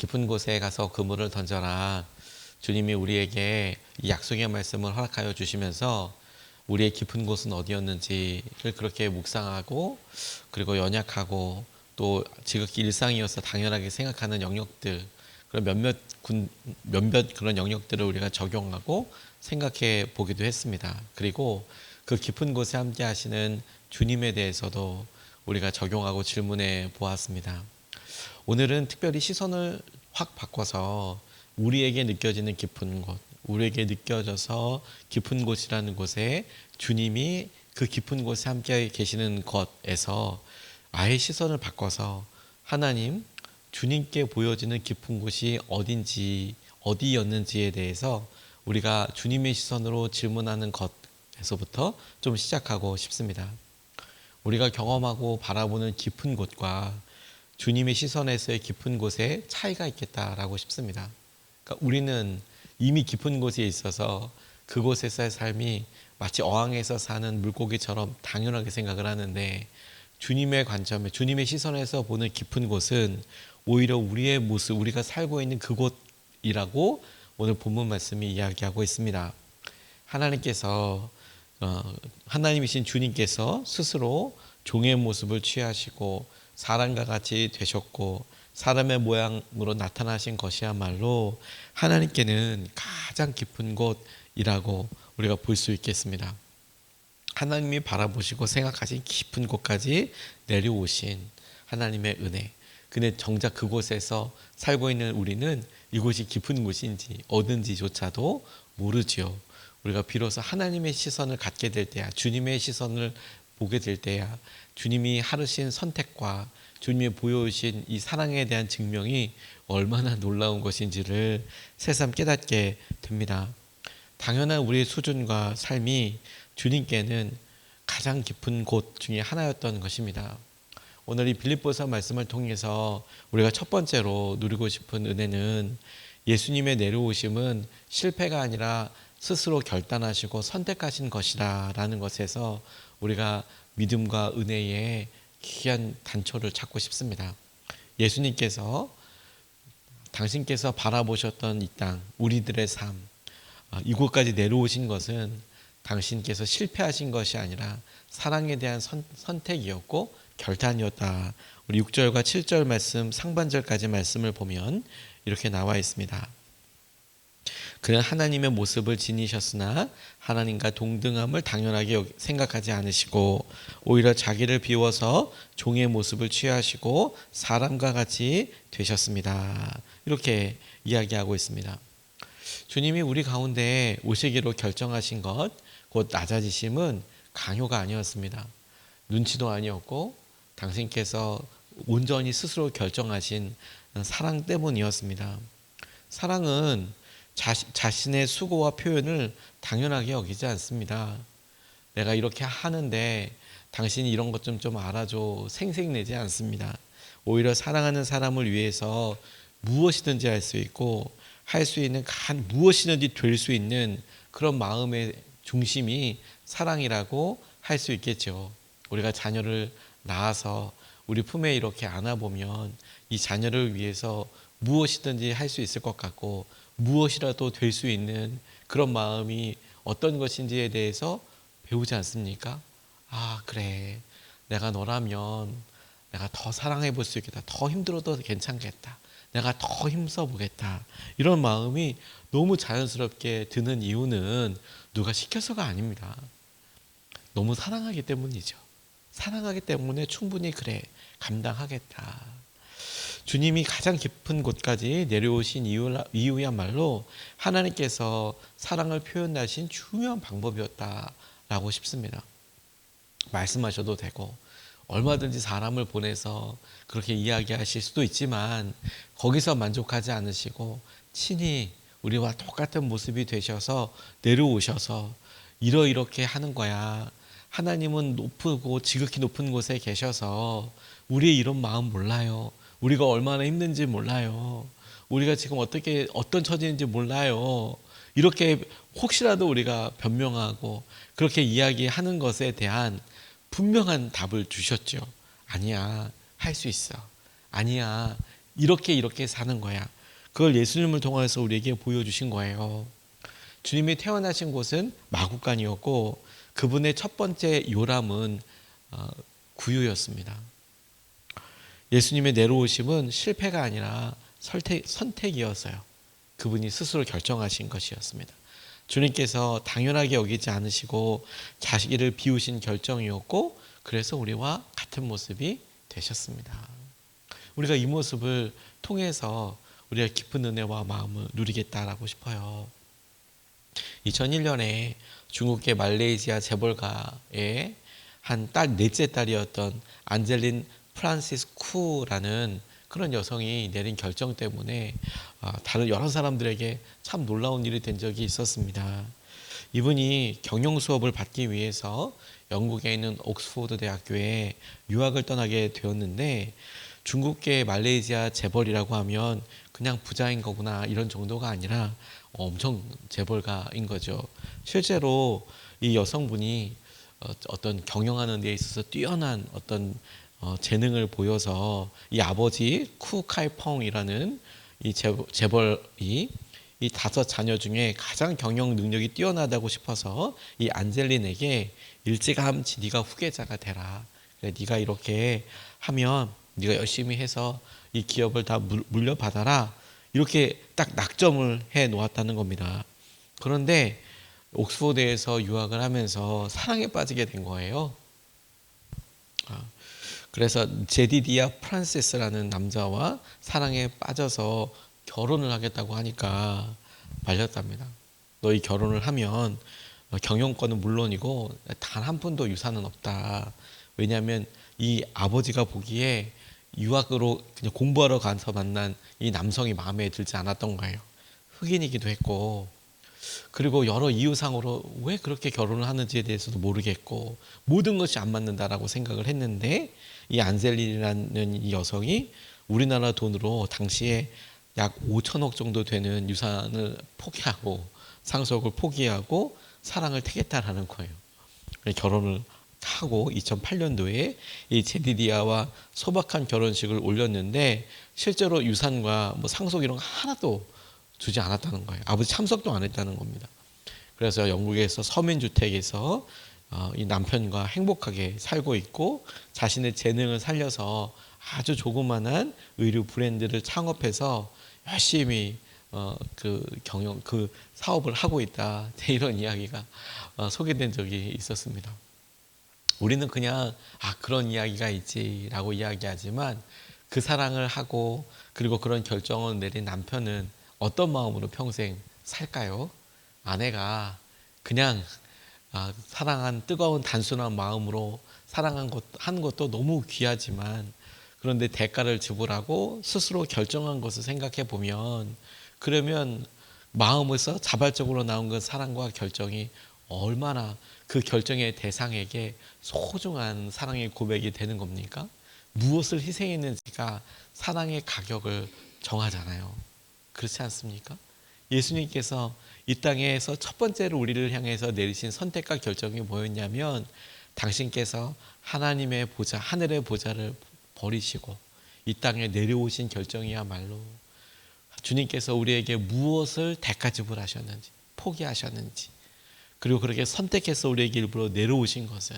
깊은 곳에 가서 그물을 던져라. 주님이 우리에게 이 약속의 말씀을 허락하여 주시면서 우리의 깊은 곳은 어디였는지를 그렇게 묵상하고, 그리고 연약하고 또 지극히 일상이어서 당연하게 생각하는 영역들, 그런 몇몇 그런 영역들을 우리가 적용하고 생각해 보기도 했습니다. 그리고 그 깊은 곳에 함께 하시는 주님에 대해서도 우리가 적용하고 질문해 보았습니다. 오늘은 특별히 시선을 확 바꿔서 우리에게 느껴지는 깊은 곳, 우리에게 느껴져서 깊은 곳이라는 곳에 주님이 그 깊은 곳에 함께 계시는 것에서 아예 시선을 바꿔서 하나님, 주님께 보여지는 깊은 곳이 어딘지, 어디였는지에 대해서 우리가 주님의 시선으로 질문하는 것에서부터 좀 시작하고 싶습니다. 우리가 경험하고 바라보는 깊은 곳과 주님의 시선에서의 깊은 곳에 차이가 있겠다라고 싶습니다. 그러니까 우리는 이미 깊은 곳에 있어서 그곳에서의 삶이 마치 어항에서 사는 물고기처럼 당연하게 생각을 하는데, 주님의 관점에, 주님의 시선에서 보는 깊은 곳은 오히려 우리의 모습, 우리가 살고 있는 그곳이라고 오늘 본문 말씀이 이야기하고 있습니다. 하나님께서 하나님이신 주님께서 스스로 종의 모습을 취하시고 사람과 같이 되셨고 사람의 모양으로 나타나신 것이야말로 하나님께는 가장 깊은 곳이라고 우리가 볼 수 있겠습니다. 하나님이 바라보시고 생각하신 깊은 곳까지 내려오신 하나님의 은혜. 근데 정작 그곳에서 살고 있는 우리는 이곳이 깊은 곳인지 어딘지조차도 모르지요. 우리가 비로소 하나님의 시선을 갖게 될 때야, 주님의 시선을 보게 될 때야, 주님이 하르신 선택과 주님이 보여주신 이 사랑에 대한 증명이 얼마나 놀라운 것인지를 새삼 깨닫게 됩니다. 당연한 우리의 수준과 삶이 주님께는 가장 깊은 곳 중에 하나였던 것입니다. 오늘 이 빌립보서 말씀을 통해서 우리가 첫 번째로 누리고 싶은 은혜는 예수님의 내려오심은 실패가 아니라 스스로 결단하시고 선택하신 것이라는 것에서 우리가 믿음과 은혜의 귀한 단초를 찾고 싶습니다. 예수님께서 당신께서 바라보셨던 이 땅, 우리들의 삶, 이곳까지 내려오신 것은 당신께서 실패하신 것이 아니라 사랑에 대한 선택이었고 결단이었다. 우리 6절과 7절 말씀, 상반절까지 말씀을 보면 이렇게 나와 있습니다. 그는 하나님의 모습을 지니셨으나 하나님과 동등함을 당연하게 생각하지 않으시고 오히려 자기를 비워서 종의 모습을 취하시고 사람과 같이 되셨습니다. 이렇게 이야기하고 있습니다. 주님이 우리 가운데 오시기로 결정하신 것, 곧 낮아지심은 강요가 아니었습니다. 눈치도 아니었고 당신께서 온전히 스스로 결정하신 사랑 때문이었습니다. 사랑은 자신의 수고와 표현을 당연하게 여기지 않습니다. 내가 이렇게 하는데 당신이 이런 것 좀 알아줘 생색내지 않습니다. 오히려 사랑하는 사람을 위해서 무엇이든지 할 수 있고 할 수 있는 무엇이든지 될 수 있는 그런 마음의 중심이 사랑이라고 할 수 있겠죠. 우리가 자녀를 낳아서 우리 품에 이렇게 안아보면 이 자녀를 위해서 무엇이든지 할 수 있을 것 같고 무엇이라도 될 수 있는 그런 마음이 어떤 것인지에 대해서 배우지 않습니까? 아, 그래. 내가 너라면 내가 더 사랑해 볼 수 있겠다. 더 힘들어도 괜찮겠다. 내가 더 힘써 보겠다. 이런 마음이 너무 자연스럽게 드는 이유는 누가 시켜서가 아닙니다. 너무 사랑하기 때문이죠. 사랑하기 때문에 충분히 그래, 감당하겠다. 주님이 가장 깊은 곳까지 내려오신 이유야말로 하나님께서 사랑을 표현하신 중요한 방법이었다라고 싶습니다. 말씀하셔도 되고 얼마든지 사람을 보내서 그렇게 이야기하실 수도 있지만 거기서 만족하지 않으시고 친히 우리와 똑같은 모습이 되셔서 내려오셔서 이렇게 하는 거야. 하나님은 높고 지극히 높은 곳에 계셔서 우리의 이런 마음 몰라요. 우리가 얼마나 힘든지 몰라요. 우리가 지금 어떤 처지인지 몰라요. 이렇게 혹시라도 우리가 변명하고 그렇게 이야기하는 것에 대한 분명한 답을 주셨죠. 아니야, 할 수 있어. 아니야, 이렇게 사는 거야. 그걸 예수님을 통해서 우리에게 보여주신 거예요. 주님이 태어나신 곳은 마구간이었고 그분의 첫 번째 요람은 구유였습니다. 예수님의 내려오심은 실패가 아니라 선택이었어요. 그분이 스스로 결정하신 것이었습니다. 주님께서 당연하게 여기지 않으시고 자기를 비우신 결정이었고 그래서 우리와 같은 모습이 되셨습니다. 우리가 이 모습을 통해서 우리가 깊은 은혜와 마음을 누리겠다라고 싶어요. 2001년에 중국계 말레이시아 재벌가의 한 넷째 딸이었던 안젤린 프란시스 쿠라는 그런 여성이 내린 결정 때문에 다른 여러 사람들에게 참 놀라운 일이 된 적이 있었습니다. 이분이 경영 수업을 받기 위해서 영국에 있는 옥스포드 대학교에 유학을 떠나게 되었는데 중국계 말레이시아 재벌이라고 하면 그냥 부자인 거구나 이런 정도가 아니라 엄청 재벌가인 거죠. 실제로 이 여성분이 어떤 경영하는 데 있어서 뛰어난 어떤 재능을 보여서 이 아버지 쿠카이펑이라는 이 재벌이 이 5 자녀 중에 가장 경영 능력이 뛰어나다고 싶어서 이 안젤린에게 일찌감치 네가 후계자가 되라. 그래, 네가 이렇게 하면 네가 열심히 해서 이 기업을 다 물려받아라. 이렇게 딱 낙점을 해 놓았다는 겁니다. 그런데 옥스포드에서 유학을 하면서 사랑에 빠지게 된 거예요. 그래서 제디디아 프란시스라는 남자와 사랑에 빠져서 결혼을 하겠다고 하니까 말렸답니다. 너희 결혼을 하면 경영권은 물론이고 단 한 푼도 유산은 없다. 왜냐하면 이 아버지가 보기에 유학으로 그냥 공부하러 가서 만난 이 남성이 마음에 들지 않았던 거예요. 흑인이기도 했고 그리고 여러 이유상으로 왜 그렇게 결혼을 하는지에 대해서도 모르겠고 모든 것이 안 맞는다라고 생각을 했는데 이 안젤린이라는 이 여성이 우리나라 돈으로 당시에 약 5천억 정도 되는 유산을 포기하고 상속을 포기하고 사랑을 택했다라는 거예요. 결혼을 하고 2008년도에 이 제디디아와 소박한 결혼식을 올렸는데 실제로 유산과 뭐 상속 이런 거 하나도 주지 않았다는 거예요. 아버지 참석도 안 했다는 겁니다. 그래서 영국에서 서민주택에서 이 남편과 행복하게 살고 있고 자신의 재능을 살려서 아주 조그만한 의류 브랜드를 창업해서 열심히 그 사업을 하고 있다. 이런 이야기가 소개된 적이 있었습니다. 우리는 그냥 그런 이야기가 있지라고 이야기하지만 그 사랑을 하고 그리고 그런 결정을 내린 남편은 어떤 마음으로 평생 살까요? 아내가 그냥 사랑한 뜨거운 단순한 마음으로 하는 것도 너무 귀하지만 그런데 대가를 지불하고 스스로 결정한 것을 생각해 보면 그러면 마음에서 자발적으로 나온 그 사랑과 결정이 얼마나 그 결정의 대상에게 소중한 사랑의 고백이 되는 겁니까? 무엇을 희생했는지가 사랑의 가격을 정하잖아요. 그렇지 않습니까? 예수님께서 이 땅에서 첫 번째로 우리를 향해서 내리신 선택과 결정이 뭐였냐면 당신께서 하나님의 보좌, 하늘의 보좌를 버리시고 이 땅에 내려오신 결정이야말로 주님께서 우리에게 무엇을 대가 지불하셨는지 포기하셨는지 그리고 그렇게 선택해서 우리에게 일부러 내려오신 것은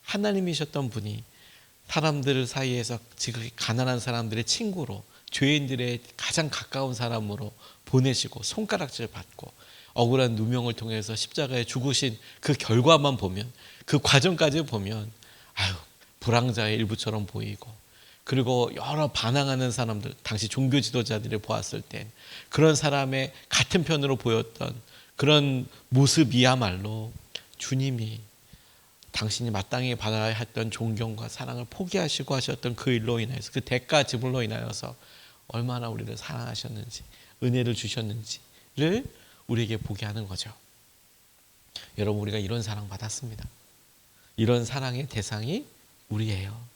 하나님이셨던 분이 사람들 사이에서 지금 가난한 사람들의 친구로 죄인들의 가장 가까운 사람으로 보내시고 손가락질 받고 억울한 누명을 통해서 십자가에 죽으신 그 결과만 보면 그 과정까지 보면 불황자의 일부처럼 보이고 그리고 여러 반항하는 사람들 당시 종교 지도자들이 보았을 땐 그런 사람의 같은 편으로 보였던 그런 모습이야말로 주님이 당신이 마땅히 받아야 했던 존경과 사랑을 포기하시고 하셨던 그 일로 인해서 그 대가 지불로 인하여서 얼마나 우리를 사랑하셨는지 은혜를 주셨는지를 우리에게 보게 하는 거죠. 여러분 우리가 이런 사랑 받았습니다. 이런 사랑의 대상이 우리예요.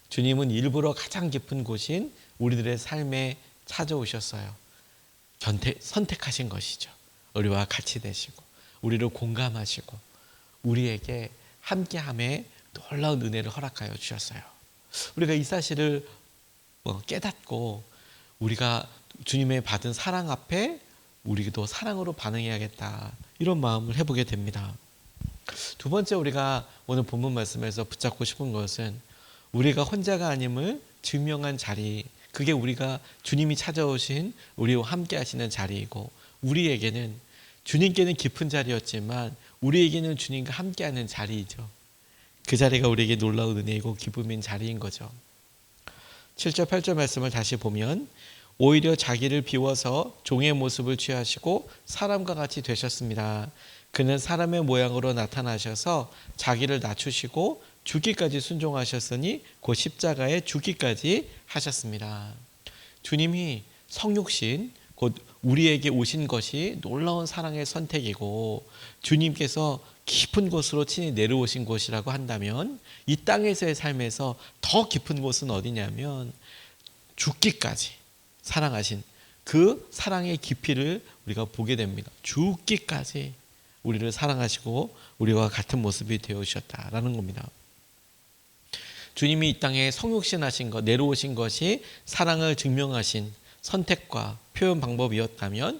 주님은 일부러 가장 깊은 곳인 우리들의 삶에 찾아오셨어요. 선택하신 것이죠. 우리와 같이 되시고 우리를 공감하시고 우리에게 함께함에 놀라운 은혜를 허락하여 주셨어요. 우리가 이 사실을 깨닫고 우리가 주님의 받은 사랑 앞에 우리도 사랑으로 반응해야겠다, 이런 마음을 해보게 됩니다. 두 번째, 우리가 오늘 본문 말씀에서 붙잡고 싶은 것은 우리가 혼자가 아님을 증명한 자리, 그게 우리가 주님이 찾아오신 우리와 함께 하시는 자리이고, 우리에게는 주님께는 깊은 자리였지만 우리에게는 주님과 함께하는 자리이죠. 그 자리가 우리에게 놀라운 은혜이고 기쁨인 자리인 거죠. 7절 8절 말씀을 다시 보면 오히려 자기를 비워서 종의 모습을 취하시고 사람과 같이 되셨습니다. 그는 사람의 모양으로 나타나셔서 자기를 낮추시고 죽기까지 순종하셨으니 곧 십자가에 죽기까지 하셨습니다. 주님이 성육신, 곧 우리에게 오신 것이 놀라운 사랑의 선택이고, 주님께서 깊은 곳으로 친히 내려오신 곳이라고 한다면 이 땅에서의 삶에서 더 깊은 곳은 어디냐면 죽기까지 사랑하신 그 사랑의 깊이를 우리가 보게 됩니다. 죽기까지 우리를 사랑하시고 우리와 같은 모습이 되어주셨다라는 겁니다. 주님이 이 땅에 성육신하신 것, 내려오신 것이 사랑을 증명하신 선택과 표현 방법이었다면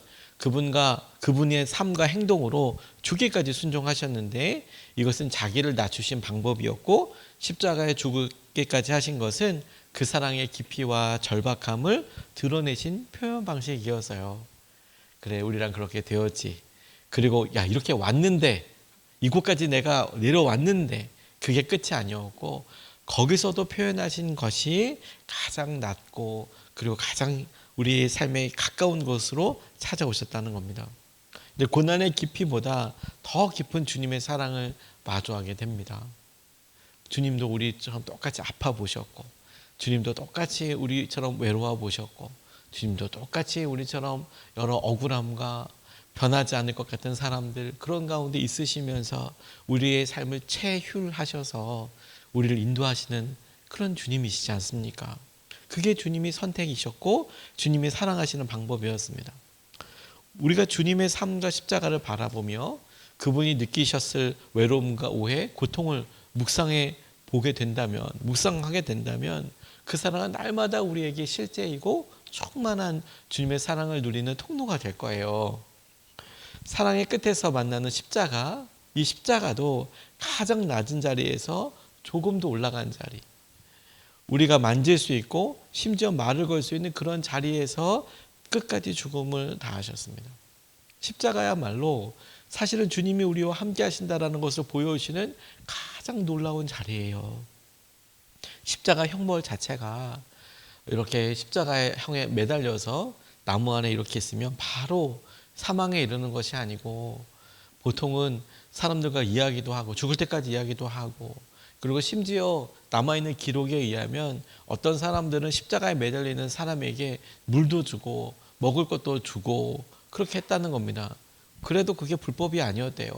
그분의 삶과 행동으로 죽기까지 순종하셨는데, 이것은 자기를 낮추신 방법이었고, 십자가에 죽기까지 하신 것은 그 사랑의 깊이와 절박함을 드러내신 표현 방식이어서요. 그래, 우리랑 그렇게 되었지. 그리고 야, 이렇게 왔는데, 이곳까지 내가 내려왔는데 그게 끝이 아니었고, 거기서도 표현하신 것이 가장 낮고 그리고 가장 우리의 삶에 가까운 곳으로 찾아오셨다는 겁니다. 근데 고난의 깊이보다 더 깊은 주님의 사랑을 마주하게 됩니다. 주님도 우리처럼 똑같이 아파 보셨고, 주님도 똑같이 우리처럼 외로워 보셨고, 주님도 똑같이 우리처럼 여러 억울함과 변하지 않을 것 같은 사람들, 그런 가운데 있으시면서 우리의 삶을 체휼하셔서 우리를 인도하시는 그런 주님이시지 않습니까? 그게 주님이 선택이셨고 주님이 사랑하시는 방법이었습니다. 우리가 주님의 삶과 십자가를 바라보며 그분이 느끼셨을 외로움과 오해, 고통을 묵상하게 된다면 그 사랑은 날마다 우리에게 실제이고 충만한 주님의 사랑을 누리는 통로가 될 거예요. 사랑의 끝에서 만나는 십자가, 이 십자가도 가장 낮은 자리에서 조금 더 올라간 자리, 우리가 만질 수 있고 심지어 말을 걸 수 있는 그런 자리에서 끝까지 죽음을 다하셨습니다. 십자가야말로 사실은 주님이 우리와 함께 하신다라는 것을 보여주시는 가장 놀라운 자리예요. 십자가 형벌 자체가 이렇게 십자가의 형에 매달려서 나무 안에 이렇게 있으면 바로 사망에 이르는 것이 아니고, 보통은 사람들과 이야기도 하고 죽을 때까지 이야기도 하고, 그리고 심지어 남아있는 기록에 의하면 어떤 사람들은 십자가에 매달리는 사람에게 물도 주고 먹을 것도 주고 그렇게 했다는 겁니다. 그래도 그게 불법이 아니었대요.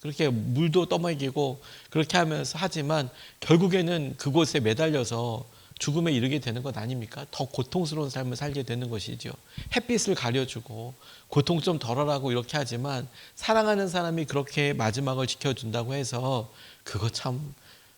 그렇게 물도 떠먹이고 그렇게 하면서 하지만 결국에는 그곳에 매달려서 죽음에 이르게 되는 것 아닙니까? 더 고통스러운 삶을 살게 되는 것이죠. 햇빛을 가려주고 고통 좀 덜어라고 이렇게 하지만, 사랑하는 사람이 그렇게 마지막을 지켜준다고 해서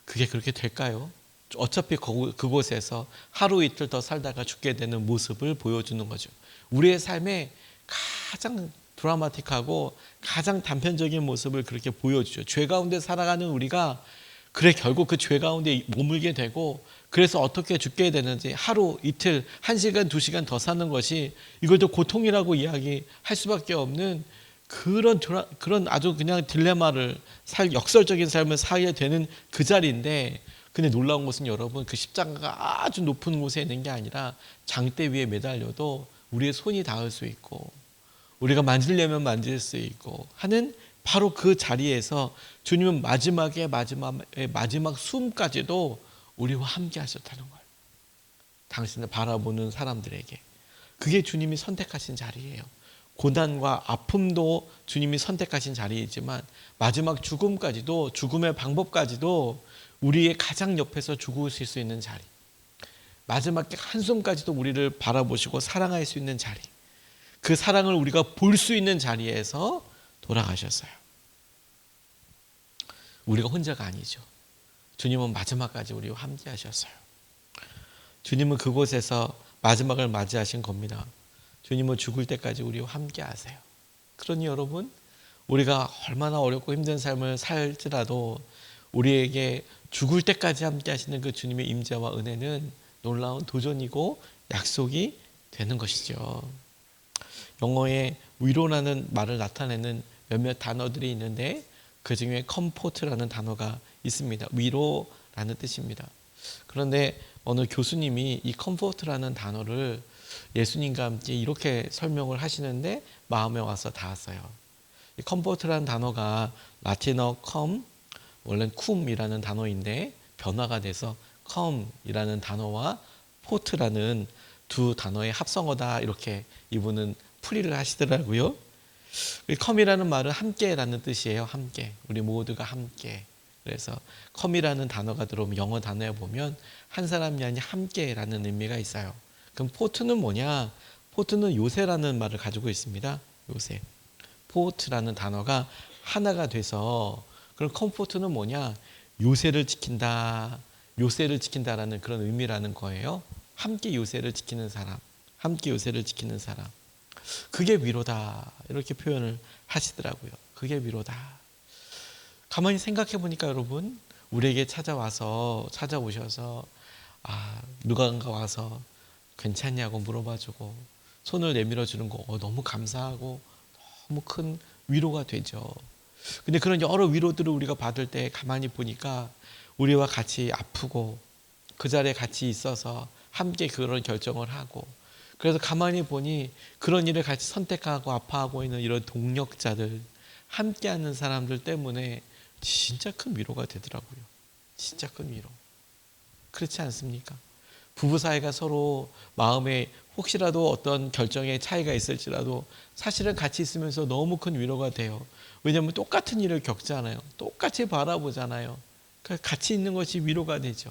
그게 그렇게 될까요? 어차피 그곳에서 하루 이틀 더 살다가 죽게 되는 모습을 보여주는 거죠. 우리의 삶에 가장 드라마틱하고 가장 단편적인 모습을 그렇게 보여주죠. 죄 가운데 살아가는 우리가 그래 결국 그 죄 가운데 머물게 되고, 그래서 어떻게 죽게 되는지 하루 이틀 1시간 2시간 더 사는 것이 이걸 더 고통이라고 이야기할 수밖에 없는 그런 아주 그냥 딜레마를 역설적인 삶을 살게 되는 그 자리인데, 근데 놀라운 것은 여러분, 그 십자가가 아주 높은 곳에 있는 게 아니라 장대 위에 매달려도 우리의 손이 닿을 수 있고 우리가 만지려면 만질 수 있고 하는 바로 그 자리에서 주님은 마지막 숨까지도 우리와 함께 하셨다는 거예요. 당신을 바라보는 사람들에게. 그게 주님이 선택하신 자리예요. 고난과 아픔도 주님이 선택하신 자리이지만 마지막 죽음까지도, 죽음의 방법까지도 우리의 가장 옆에서 죽으실 수 있는 자리, 마지막 한숨까지도 우리를 바라보시고 사랑할 수 있는 자리, 그 사랑을 우리가 볼 수 있는 자리에서 돌아가셨어요. 우리가 혼자가 아니죠. 주님은 마지막까지 우리와 함께 하셨어요. 주님은 그곳에서 마지막을 맞이하신 겁니다. 주님은 죽을 때까지 우리와 함께 하세요. 그러니 여러분, 우리가 얼마나 어렵고 힘든 삶을 살지라도 우리에게 죽을 때까지 함께 하시는 그 주님의 임재와 은혜는 놀라운 도전이고 약속이 되는 것이죠. 영어에 위로라는 말을 나타내는 몇몇 단어들이 있는데 그 중에 comfort라는 단어가 있습니다. 위로라는 뜻입니다. 그런데 어느 교수님이 이 comfort라는 단어를 예수님과 함께 이렇게 설명을 하시는데 마음에 와서 닿았어요. 이 comfort라는 단어가 라틴어 come, 원래는 cum이라는 단어인데 변화가 돼서 come이라는 단어와 port라는 두 단어의 합성어다 이렇게 이분은 풀이를 하시더라고요. come이라는 말은 함께라는 뜻이에요. 함께. 우리 모두가 함께. 그래서 come이라는 단어가 들어오면 영어 단어에 보면 한 사람이 아닌 함께라는 의미가 있어요. 그럼 port는 뭐냐? port는 요새라는 말을 가지고 있습니다. 요새. port라는 단어가 하나가 돼서 그럼 comfort는 뭐냐? 요새를 지킨다. 요새를 지킨다라는 그런 의미라는 거예요. 함께 요새를 지키는 사람. 함께 요새를 지키는 사람. 그게 위로다. 이렇게 표현을 하시더라고요. 그게 위로다. 가만히 생각해 보니까 여러분, 우리에게 찾아오셔서 누군가 와서 괜찮냐고 물어봐주고 손을 내밀어 주는 거 너무 감사하고 너무 큰 위로가 되죠. 근데 그런 여러 위로들을 우리가 받을 때 가만히 보니까 우리와 같이 아프고 그 자리에 같이 있어서 함께 그런 결정을 하고 그래서 가만히 보니 그런 일을 같이 선택하고 아파하고 있는 이런 동력자들, 함께하는 사람들 때문에 진짜 큰 위로가 되더라고요. 진짜 큰 위로. 그렇지 않습니까? 부부 사이가 서로 마음에 혹시라도 어떤 결정에 차이가 있을지라도 사실은 같이 있으면서 너무 큰 위로가 돼요. 왜냐하면 똑같은 일을 겪잖아요. 똑같이 바라보잖아요. 그러니까 같이 있는 것이 위로가 되죠.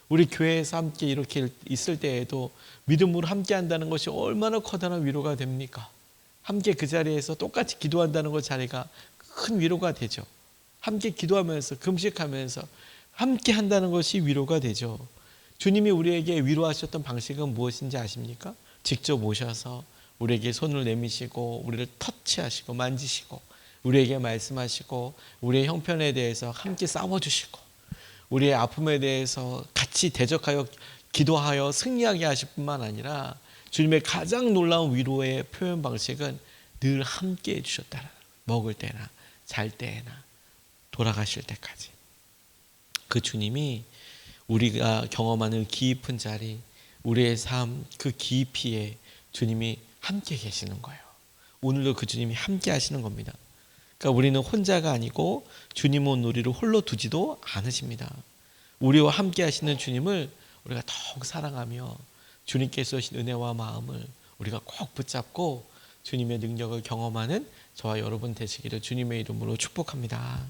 우리 교회에서 함께 이렇게 있을 때에도 믿음으로 함께 한다는 것이 얼마나 커다란 위로가 됩니까? 함께 그 자리에서 똑같이 기도한다는 것 자리가 큰 위로가 되죠. 함께 기도하면서 금식하면서 함께 한다는 것이 위로가 되죠. 주님이 우리에게 위로하셨던 방식은 무엇인지 아십니까? 직접 오셔서 우리에게 손을 내미시고 우리를 터치하시고 만지시고 우리에게 말씀하시고 우리의 형편에 대해서 함께 싸워주시고 우리의 아픔에 대해서 같이 대적하여 기도하여 승리하게 하실 뿐만 아니라 주님의 가장 놀라운 위로의 표현 방식은 늘 함께 해주셨다. 먹을 때나 잘 때나 돌아가실 때까지. 그 주님이 우리가 경험하는 깊은 자리, 우리의 삶, 그 깊이에 주님이 함께 계시는 거예요. 오늘도 그 주님이 함께 하시는 겁니다. 그러니까 우리는 혼자가 아니고 주님은 우리를 홀로 두지도 않으십니다. 우리와 함께 하시는 주님을 우리가 더욱 사랑하며 주님께서 주신 은혜와 마음을 우리가 꼭 붙잡고 주님의 능력을 경험하는 저와 여러분 되시기를 주님의 이름으로 축복합니다.